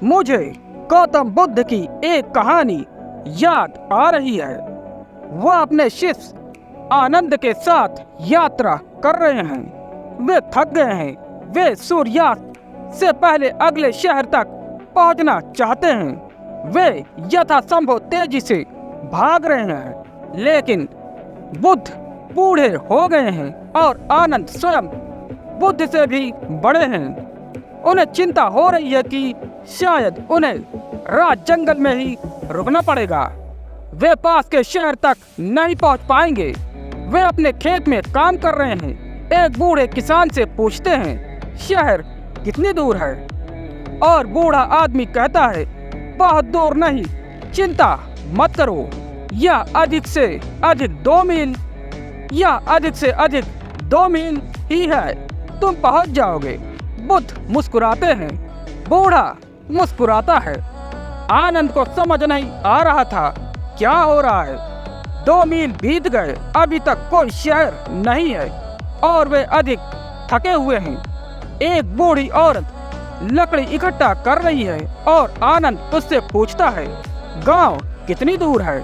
मुझे गौतम बुद्ध की एक कहानी याद आ रही है। वह अपने शिष्य आनंद के साथ यात्रा कर रहे हैं। वे थक गए हैं। वे सूर्यास्त से पहले अगले शहर तक पहुंचना चाहते हैं। वे यथासंभव तेजी से भाग रहे हैं, लेकिन बुद्ध बूढ़े हो गए हैं और आनंद स्वयं बुद्ध से भी बड़े हैं। उन्हें चिंता हो रही है कि शायद उन्हें रात जंगल में ही रुकना पड़ेगा। वे पास के शहर तक नहीं पहुंच पाएंगे। वे अपने खेत में काम कर रहे हैं। एक बूढ़े किसान से पूछते हैं, शहर कितनी दूर है? और बूढ़ा आदमी कहता है, बहुत दूर नहीं, चिंता मत करो, या अधिक से अधिक 2 मील, या अधिक से अधिक 2 मील ही है, तुम पहुंच जाओगे। बुद्ध मुस्कुराते हैं। बूढ़ा मुस्कुराता है। आनंद को समझ नहीं आ रहा था क्या हो रहा है। 2 मील बीत गए, अभी तक कोई शहर नहीं है और वे अधिक थके हुए हैं। एक बूढ़ी औरत लकड़ी इकट्ठा कर रही है और आनंद उससे पूछता है, गांव कितनी दूर है?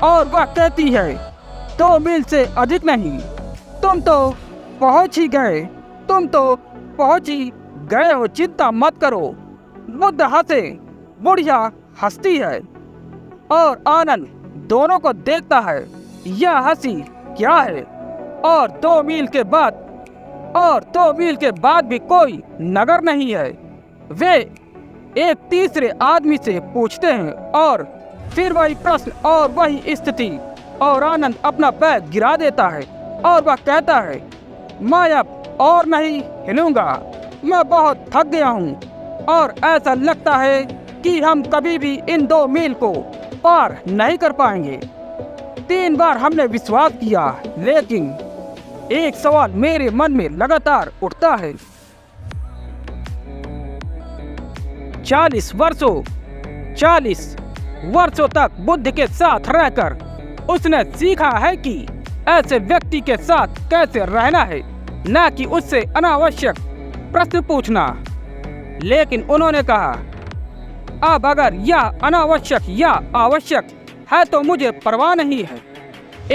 और वह कहती है, 2 मील से अधिक नहीं, तुम तो पहुंच ही गए, तुम तो पहुंच ही गए हो, चिंता मत करो। बुद्ध हंसे, बुढ़िया हंसती है और आनंद दोनों को देखता है। यह हंसी क्या है? और 2 मील के बाद भी कोई नगर नहीं है। वे एक तीसरे आदमी से पूछते हैं और फिर वही प्रश्न और वही स्थिति, और आनंद अपना बैग गिरा देता है और वह कहता है, मैं अब और नहीं हिलूंगा, मैं बहुत थक गया हूँ और ऐसा लगता है कि हम कभी भी इन 2 मील को पार नहीं कर पाएंगे। 3 बार हमने विश्वास किया, लेकिन एक सवाल मेरे मन में लगातार उठता है। 40 वर्षों तक बुद्ध के साथ रहकर उसने सीखा है कि ऐसे व्यक्ति के साथ कैसे रहना है, न कि उससे अनावश्यक प्रश्न पूछना। लेकिन उन्होंने कहा, अब अगर यह अनावश्यक या आवश्यक है तो मुझे परवाह नहीं है।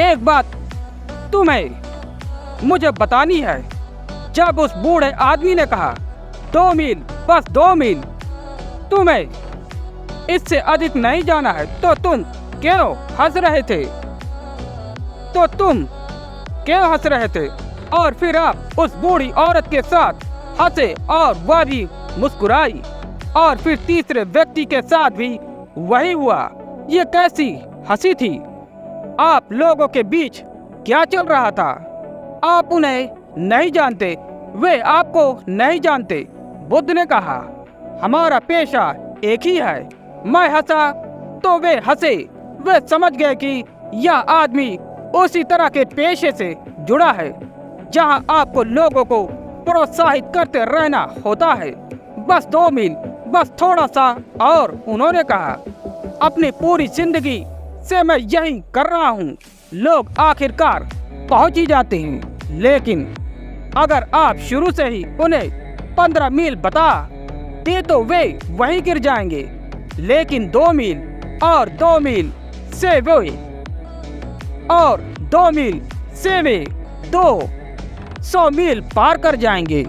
एक बात तुम्हें मुझे बतानी है। जब उस बूढ़े आदमी ने कहा, 2 मील, बस 2 मील, तुम्हें इससे अधिक नहीं जाना है, तो तुम क्यों हंस रहे थे? और फिर आप उस बूढ़ी औरत के साथ हंसे और वह भी मुस्कुराई, और फिर तीसरे व्यक्ति के साथ भी वही हुआ। ये कैसी हंसी थी? आप लोगों के बीच क्या चल रहा था? आप उन्हें नहीं जानते, वे आपको नहीं जानते। बुद्ध ने कहा, हमारा पेशा एक ही है। मैं हंसा तो वे हंसे। वे समझ गए कि यह आदमी उसी तरह के पेशे से जुड़ा है जहां आपको लोगों को प्रोत्साहित करते रहना होता है। बस 2 मील, बस थोड़ा सा। और उन्होंने कहा, अपनी पूरी जिंदगी से मैं यही कर रहा हूँ। लोग आखिरकार पहुँच ही जाते हैं, लेकिन अगर आप शुरू से ही उन्हें 15 मील बता दे तो वे वहीं गिर जाएंगे। लेकिन 2 मील और 2 मील से वे 200 मील पार कर जाएंगे।